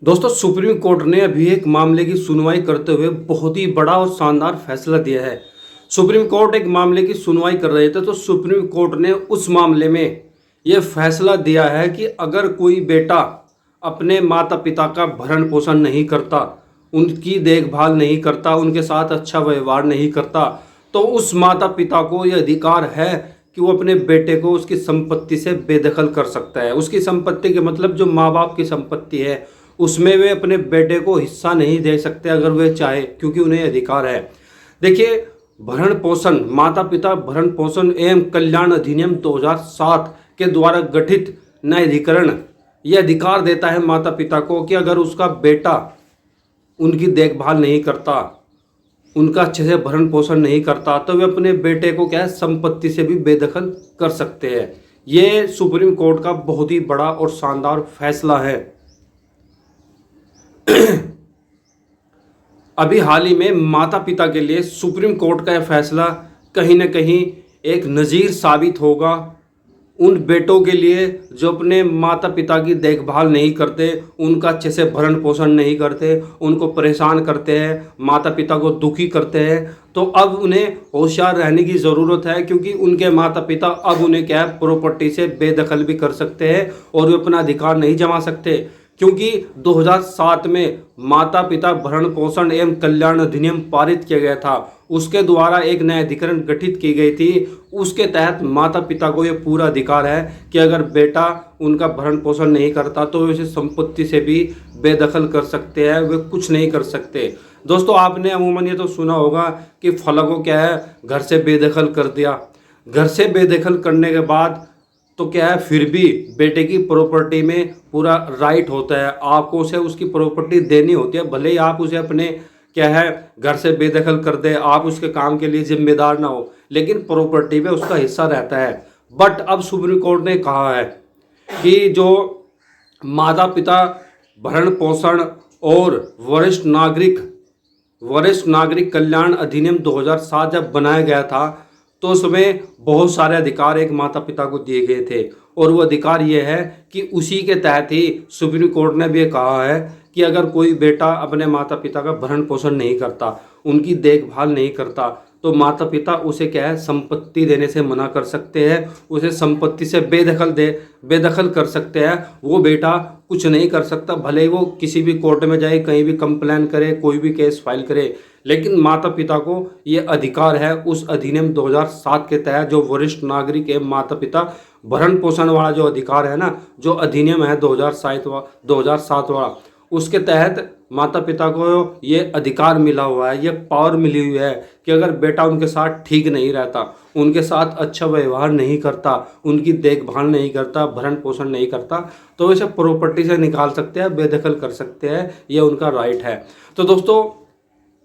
दोस्तों, supreme court ने अभी एक मामले की सुनवाई करते हुए बहुत ही बड़ा और शानदार फैसला दिया है। सुप्रीम कोर्ट एक मामले की सुनवाई कर रहे थे तो सुप्रीम कोर्ट ने उस मामले में यह फैसला दिया है कि अगर कोई बेटा अपने माता पिता का भरण पोषण नहीं करता, उनकी देखभाल नहीं करता, उनके साथ अच्छा व्यवहार नहीं करता, तो उस माता पिता को यह अधिकार है कि वो अपने बेटे को उसकी संपत्ति से बेदखल कर सकता है। उसकी संपत्ति के मतलब जो माँ बाप की संपत्ति है उसमें वे अपने बेटे को हिस्सा नहीं दे सकते अगर वे चाहे, क्योंकि उन्हें अधिकार है। देखिए, भरण पोषण माता पिता भरण पोषण एवं कल्याण अधिनियम 2007 के द्वारा गठित न्यायाधिकरण यह अधिकार देता है माता पिता को कि अगर उसका बेटा उनकी देखभाल नहीं करता, उनका अच्छे से भरण पोषण नहीं करता, तो वे अपने बेटे को क्या है संपत्ति से भी बेदखल कर सकते हैं। ये सुप्रीम कोर्ट का बहुत ही बड़ा और शानदार फैसला है। अभी हाल ही में माता पिता के लिए सुप्रीम कोर्ट का यह फैसला कहीं न कहीं एक नज़ीर साबित होगा उन बेटों के लिए जो अपने माता पिता की देखभाल नहीं करते, उनका अच्छे से भरण पोषण नहीं करते, उनको परेशान करते हैं, माता पिता को दुखी करते हैं। तो अब उन्हें होशियार रहने की ज़रूरत है, क्योंकि उनके माता पिता अब उन्हें क्या है प्रॉपर्टी से बेदखल भी कर सकते हैं और वे अपना अधिकार नहीं जमा सकते, क्योंकि 2007 में माता पिता भरण पोषण एवं कल्याण अधिनियम पारित किया गया था। उसके द्वारा एक न्यायाधिकरण गठित की गई थी। उसके तहत माता पिता को यह पूरा अधिकार है कि अगर बेटा उनका भरण पोषण नहीं करता तो वे उसे संपत्ति से भी बेदखल कर सकते हैं, वे कुछ नहीं कर सकते। दोस्तों, आपने अमूमन ये तो सुना होगा कि फला को क्या है घर से बेदखल कर दिया। घर से बेदखल करने के बाद तो क्या है फिर भी बेटे की प्रॉपर्टी में पूरा राइट होता है, आपको उसे उसकी प्रॉपर्टी देनी होती है। भले ही आप उसे अपने क्या है घर से बेदखल कर दे, आप उसके काम के लिए जिम्मेदार ना हो, लेकिन प्रॉपर्टी में उसका हिस्सा रहता है। बट अब सुप्रीम कोर्ट ने कहा है कि जो माता पिता भरण पोषण और वरिष्ठ नागरिक कल्याण अधिनियम 2007 जब बनाया गया था तो उसमें बहुत सारे अधिकार एक माता पिता को दिए गए थे, और वो अधिकार ये है कि उसी के तहत ही सुप्रीम कोर्ट ने भी कहा है कि अगर कोई बेटा अपने माता पिता का भरण पोषण नहीं करता, उनकी देखभाल नहीं करता, तो माता पिता उसे क्या है संपत्ति देने से मना कर सकते हैं, उसे संपत्ति से बेदखल कर सकते हैं। वो बेटा कुछ नहीं कर सकता, भले ही वो किसी भी कोर्ट में जाए, कहीं भी कंप्लेन करे, कोई भी केस फाइल करे, लेकिन माता पिता को ये अधिकार है उस अधिनियम 2007 के तहत, जो वरिष्ठ नागरिक एवं माता पिता भरण पोषण वाला जो अधिकार है ना, जो अधिनियम है 2007 वाला, उसके तहत माता पिता को ये अधिकार मिला हुआ है, ये पावर मिली हुई है कि अगर बेटा उनके साथ ठीक नहीं रहता, उनके साथ अच्छा व्यवहार नहीं करता, उनकी देखभाल नहीं करता, भरण पोषण नहीं करता, तो इसे प्रॉपर्टी से निकाल सकते हैं, बेदखल कर सकते हैं, ये उनका राइट है। तो दोस्तों,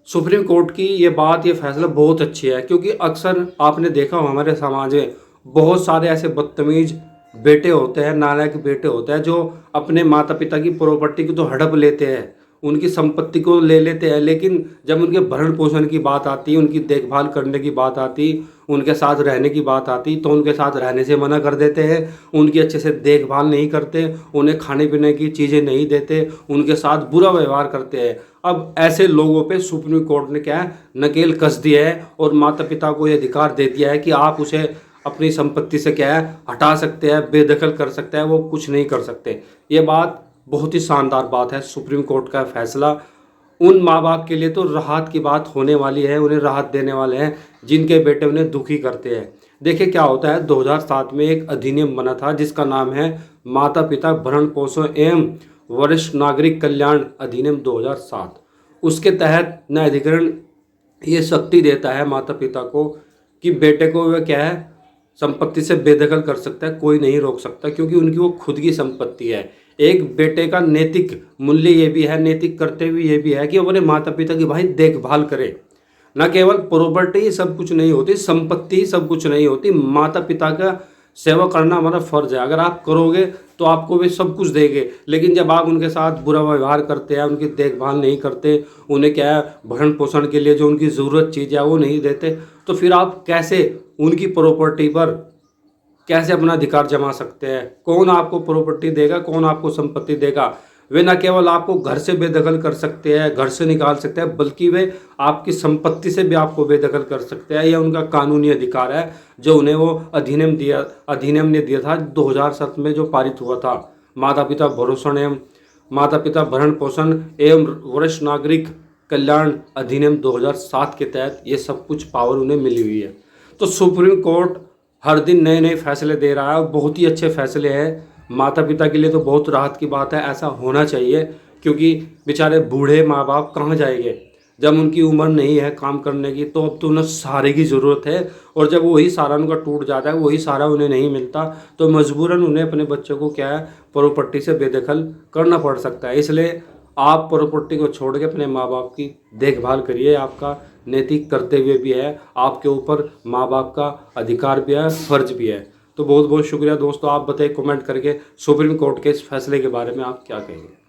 सुप्रीम कोर्ट की ये बात, ये फैसला बहुत अच्छी है, क्योंकि अक्सर आपने देखा हो हमारे समाज में बहुत सारे ऐसे बदतमीज बेटे होते हैं, नालायक बेटे होते हैं, जो अपने माता पिता की प्रॉपर्टी को तो हड़प लेते हैं, उनकी संपत्ति को ले लेते हैं, लेकिन जब उनके भरण पोषण की बात आती, उनकी देखभाल करने की बात आती, उनके साथ रहने की बात आती, तो उनके साथ रहने से मना कर देते हैं, उनकी अच्छे से देखभाल नहीं करते, उन्हें खाने पीने की चीज़ें नहीं देते, उनके साथ बुरा व्यवहार करते हैं। अब ऐसे लोगों पे सुप्रीम कोर्ट ने क्या है नकेल कस दिया है और माता पिता को ये अधिकार दे दिया है कि आप उसे अपनी संपत्ति से क्या है हटा सकते हैं, बेदखल कर सकते हैं, वो कुछ नहीं कर सकते। ये बात बहुत ही शानदार बात है। सुप्रीम कोर्ट का फैसला उन माँ बाप के लिए तो राहत की बात होने वाली है, उन्हें राहत देने वाले हैं जिनके बेटे उन्हें दुखी करते हैं। देखिए क्या होता है, 2007 में एक अधिनियम बना था जिसका नाम है माता पिता भरण पोषण एवं वरिष्ठ नागरिक कल्याण अधिनियम 2007। उसके तहत न्यायाधिकरण ये शक्ति देता है माता पिता को कि बेटे को वह क्या है संपत्ति से बेदखल कर सकता है, कोई नहीं रोक सकता, क्योंकि उनकी वो खुद की संपत्ति है। एक बेटे का नैतिक मूल्य ये भी है, नैतिक कर्तव्य ये भी है कि अपने माता पिता की भाई देखभाल करे। न केवल प्रॉपर्टी ही सब कुछ नहीं होती, संपत्ति ही सब कुछ नहीं होती, माता पिता का सेवा करना हमारा फर्ज है। अगर आप करोगे तो आपको वे सब कुछ देंगे, लेकिन जब आप उनके साथ बुरा व्यवहार करते हैं, उनकी देखभाल नहीं करते, उन्हें क्या है भरण पोषण के लिए जो उनकी ज़रूरत चीज़ है वो नहीं देते, तो फिर आप कैसे उनकी प्रॉपर्टी पर कैसे अपना अधिकार जमा सकते हैं? कौन आपको प्रॉपर्टी देगा, कौन आपको संपत्ति देगा? वे न केवल आपको घर से बेदखल कर सकते हैं, घर से निकाल सकते हैं, बल्कि वे आपकी संपत्ति से भी आपको बेदखल कर सकते हैं। यह उनका कानूनी अधिकार है जो उन्हें वो अधिनियम ने दिया था 2007 में जो पारित हुआ था। माता पिता भरण पोषण एवं वरिष्ठ नागरिक कल्याण अधिनियम 2007 के तहत ये सब कुछ पावर उन्हें मिली हुई है। तो सुप्रीम कोर्ट हर दिन नए नए फैसले दे रहा है और बहुत ही अच्छे फैसले हैं। माता पिता के लिए तो बहुत राहत की बात है, ऐसा होना चाहिए, क्योंकि बेचारे बूढ़े माँ बाप कहाँ जाएंगे जब उनकी उम्र नहीं है काम करने की। तो अब तो उन्हें सहारे की ज़रूरत है, और जब वही सहारा उनका टूट जाता है, वही सहारा उन्हें नहीं मिलता, तो मजबूरन उन्हें अपने बच्चों को क्या है प्रॉपर्टी से बेदखल करना पड़ सकता है। इसलिए आप प्रॉपर्टी को छोड़ के अपने माँ बाप की देखभाल करिए। आपका नैतिक कर्तव्य भी है, आपके ऊपर माँ बाप का अधिकार भी है, फर्ज भी है। तो बहुत बहुत शुक्रिया दोस्तों। आप बताइए कमेंट करके सुप्रीम कोर्ट के इस फैसले के बारे में आप क्या कहेंगे।